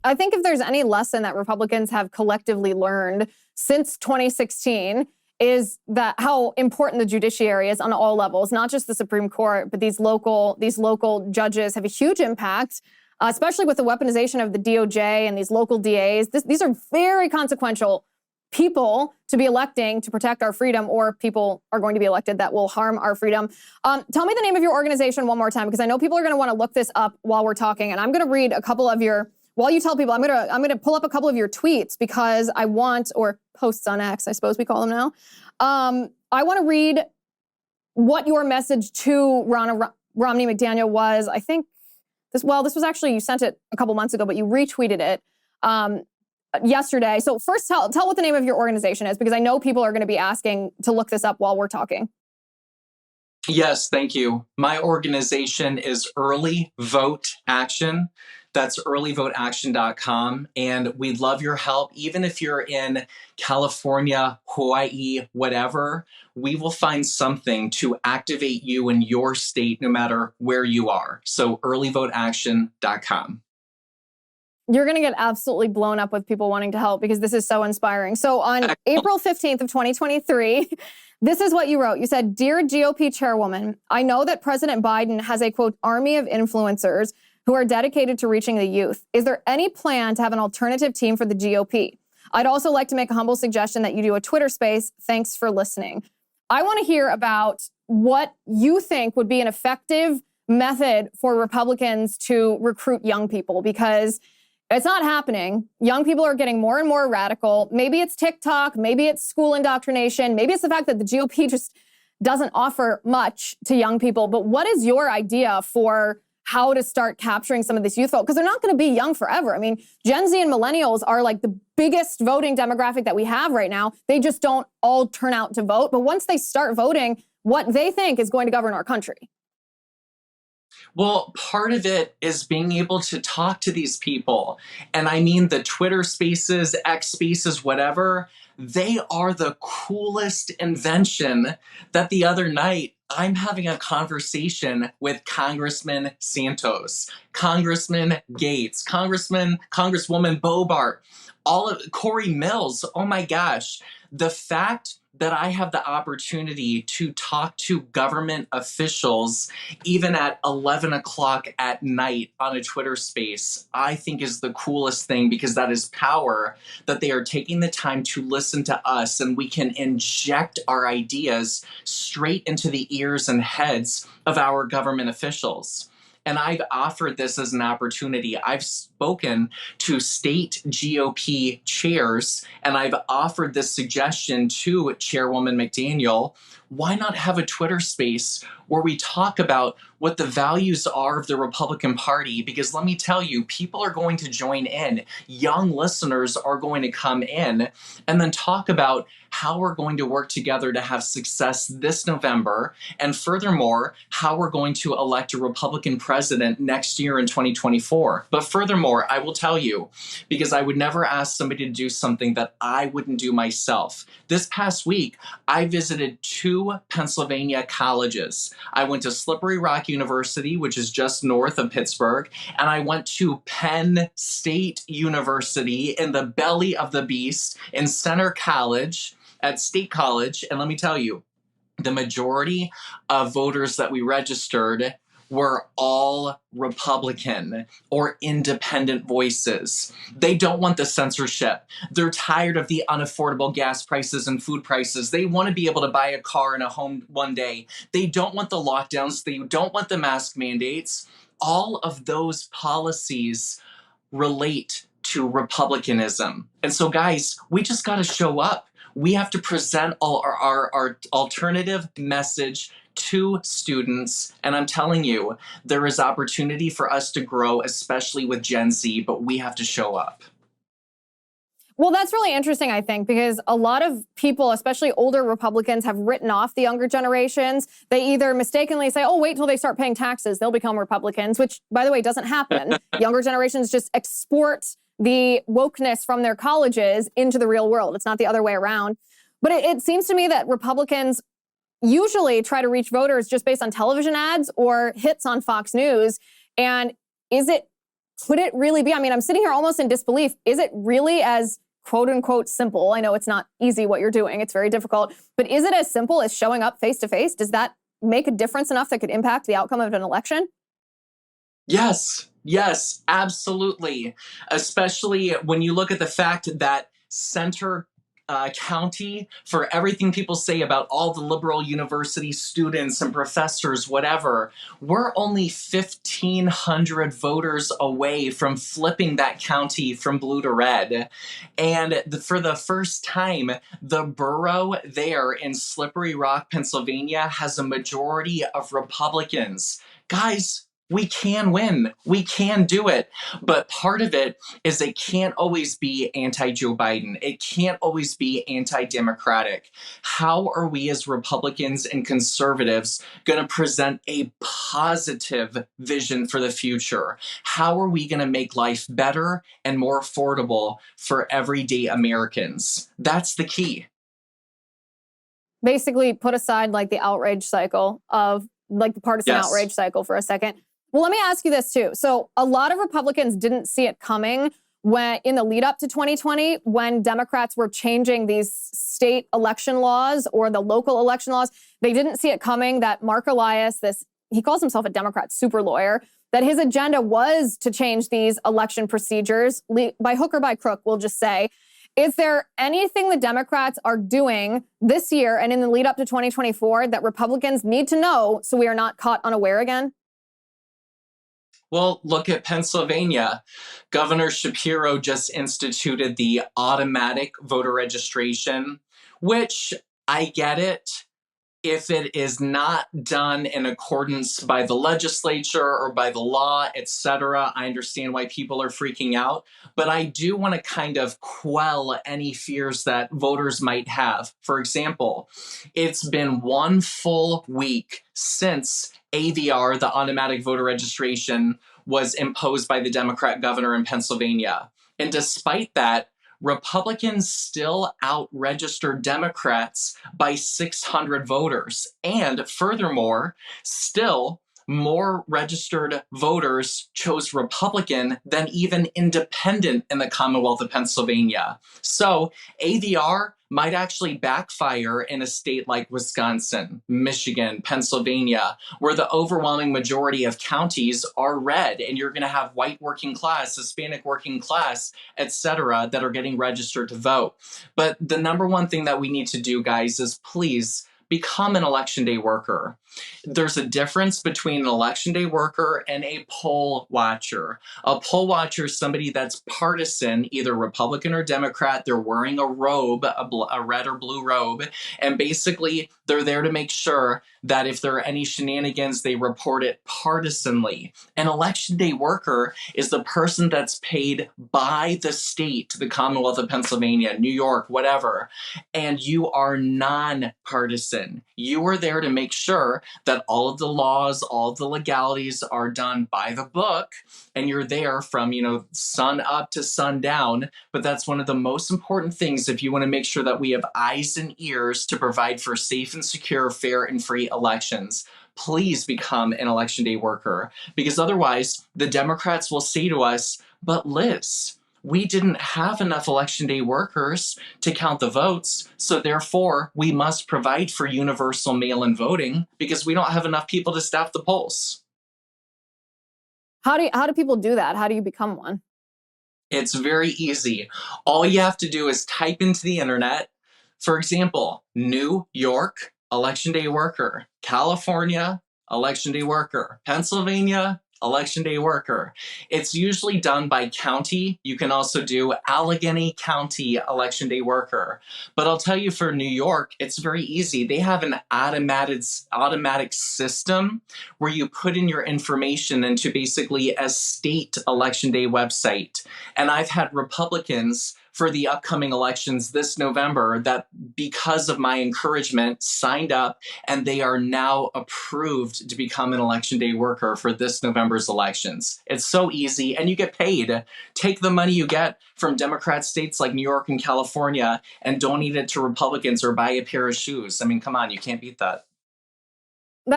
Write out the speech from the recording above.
I think if there's any lesson that Republicans have collectively learned since 2016 is that how important the judiciary is on all levels, not just the Supreme Court, but these local judges have a huge impact, especially with the weaponization of the DOJ and these local DAs. These are very consequential people to be electing to protect our freedom, or people are going to be elected that will harm our freedom. Tell me the name of your organization one more time, because I know people are going to want to look this up while we're talking, and I'm going to read a couple of your. While you tell people, I'm gonna pull up a couple of your tweets because I want, or posts on X, I suppose we call them now. I want to read what your message to Romney McDaniel was. I think this was actually, you sent it a couple months ago, but you retweeted it yesterday. So first, tell what the name of your organization is, because I know people are going to be asking to look this up while we're talking. Yes, thank you. My organization is Early Vote Action. That's earlyvoteaction.com. And we'd love your help. Even if you're in California, Hawaii, whatever, we will find something to activate you in your state, no matter where you are. So earlyvoteaction.com. You're going to get absolutely blown up with people wanting to help, because this is so inspiring. So on April 15th of 2023, this is what you wrote. You said, "Dear GOP chairwoman, I know that President Biden has a, quote, army of influencers who are dedicated to reaching the youth. Is there any plan to have an alternative team for the GOP? I'd also like to make a humble suggestion that you do a Twitter space. Thanks for listening." I want to hear about what you think would be an effective method for Republicans to recruit young people, because it's not happening. Young people are getting more and more radical. Maybe it's TikTok, maybe it's school indoctrination, maybe it's the fact that the GOP just doesn't offer much to young people. But what is your idea for how to start capturing some of this youth vote? Because they're not going to be young forever. I mean, Gen Z and millennials are like the biggest voting demographic that we have right now. They just don't all turn out to vote. But once they start voting, what they think is going to govern our country. Well, part of it is being able to talk to these people. And I mean, the Twitter spaces, X spaces, whatever, they are the coolest invention. That the other night, I'm having a conversation with Congressman Santos, Congressman Gates, Congresswoman Bobart, all of Corey Mills. Oh my gosh. The fact that I have the opportunity to talk to government officials, even at 11 o'clock at night on a Twitter space, I think is the coolest thing, because that is power, that they are taking the time to listen to us, and we can inject our ideas straight into the ears and heads of our government officials. And I've offered this as an opportunity. I've spoken to state GOP chairs, and I've offered this suggestion to Chairwoman McDaniel. Why not have a Twitter space where we talk about what the values are of the Republican Party? Because let me tell you, people are going to join in. Young listeners are going to come in, and then talk about how we're going to work together to have success this November, and furthermore, how we're going to elect a Republican president next year in 2024. But furthermore, I will tell you, because I would never ask somebody to do something that I wouldn't do myself. This past week, I visited 2 Pennsylvania colleges. I went to Slippery Rock University, which is just north of Pittsburgh, and I went to Penn State University in the belly of the beast in Center College at State College. And let me tell you, the majority of voters that we registered were all Republican or independent voices. They don't want the censorship. They're tired of the unaffordable gas prices and food prices. They want to be able to buy a car and a home one day. They don't want the lockdowns. They don't want the mask mandates. All of those policies relate to Republicanism. And so, guys, we just got to show up. We have to present all our alternative message to students. And I'm telling you, there is opportunity for us to grow, especially with Gen Z, but we have to show up. Well, that's really interesting, I think, because a lot of people, especially older Republicans, have written off the younger generations. They either mistakenly say, oh, wait till they start paying taxes, they'll become Republicans, which, by the way, doesn't happen. Younger generations just export the wokeness from their colleges into the real world. It's not the other way around. But it seems to me that Republicans usually try to reach voters just based on television ads or hits on Fox News. And is it could it really be? I mean, I'm sitting here almost in disbelief. Is it really as quote unquote simple? I know it's not easy what you're doing. It's very difficult. But is it as simple as showing up face to face? Does that make a difference enough that could impact the outcome of an election? Yes, absolutely. Especially when you look at the fact that Center County, for everything people say about all the liberal university students and professors, whatever, we're only 1,500 voters away from flipping that county from blue to red. And for the first time, the borough there in Slippery Rock, Pennsylvania, has a majority of Republicans. Guys, we can win. We can do it. But part of it is it can't always be anti-Joe Biden. It can't always be anti-democratic. How are we as Republicans and conservatives going to present a positive vision for the future? How are we going to make life better and more affordable for everyday Americans? That's the key. Basically, put aside like the outrage cycle of like the partisan outrage cycle for a second. Well, let me ask you this too. So a lot of Republicans didn't see it coming when in the lead up to 2020, when Democrats were changing these state election laws or the local election laws. They didn't see it coming that Mark Elias, he calls himself a Democrat super lawyer, that his agenda was to change these election procedures by hook or by crook, we'll just say. Is there anything the Democrats are doing this year and in the lead up to 2024 that Republicans need to know so we are not caught unaware again? Well, look at Pennsylvania. Governor Shapiro just instituted the automatic voter registration, which I get it. If it is not done in accordance by the legislature or by the law, etc., I understand why people are freaking out. But I do want to kind of quell any fears that voters might have. For example, it's been one full week since AVR, the automatic voter registration, was imposed by the Democrat governor in Pennsylvania. And despite that, Republicans still out-registered Democrats by 600 voters. And furthermore, still more registered voters chose Republican than even independent in the Commonwealth of Pennsylvania. So AVR might actually backfire in a state like Wisconsin, Michigan, Pennsylvania, where the overwhelming majority of counties are red, and you're going to have white working class, Hispanic working class, etc., that are getting registered to vote. But the number one thing that we need to do, guys, is please become an election day worker. There's a difference between an election day worker and a poll watcher. A poll watcher is somebody that's partisan, either Republican or Democrat. They're wearing a robe, a red or blue robe, and basically they're there to make sure that if there are any shenanigans, they report it partisanly. An election day worker is the person that's paid by the state, the Commonwealth of Pennsylvania, New York, whatever, and you are nonpartisan. You are there to make sure that all of the laws, all of the legalities are done by the book, and you're there from, sun up to sundown. But that's one of the most important things if you want to make sure that we have eyes and ears to provide for safe and secure, fair and free elections. Please become an election day worker, because otherwise the Democrats will say to us, but Liz, we didn't have enough election day workers to count the votes, so therefore we must provide for universal mail-in voting because we don't have enough people to staff the polls. How do people do that? How do you become one? It's very easy. All you have to do is type into the internet, for example, New York, election day worker, California, election day worker, Pennsylvania, election day worker. It's usually done by county. You can also do Allegheny County election day worker. But I'll tell you, for New York, it's very easy. They have an automatic system where you put in your information into basically a state election day website. And I've had Republicans for the upcoming elections this November that, because of my encouragement, signed up, and they are now approved to become an election day worker for this November's elections. It's so easy, and you get paid. Take the money you get from Democrat states like New York and California and donate it to Republicans or buy a pair of shoes. I mean, come on, you can't beat that.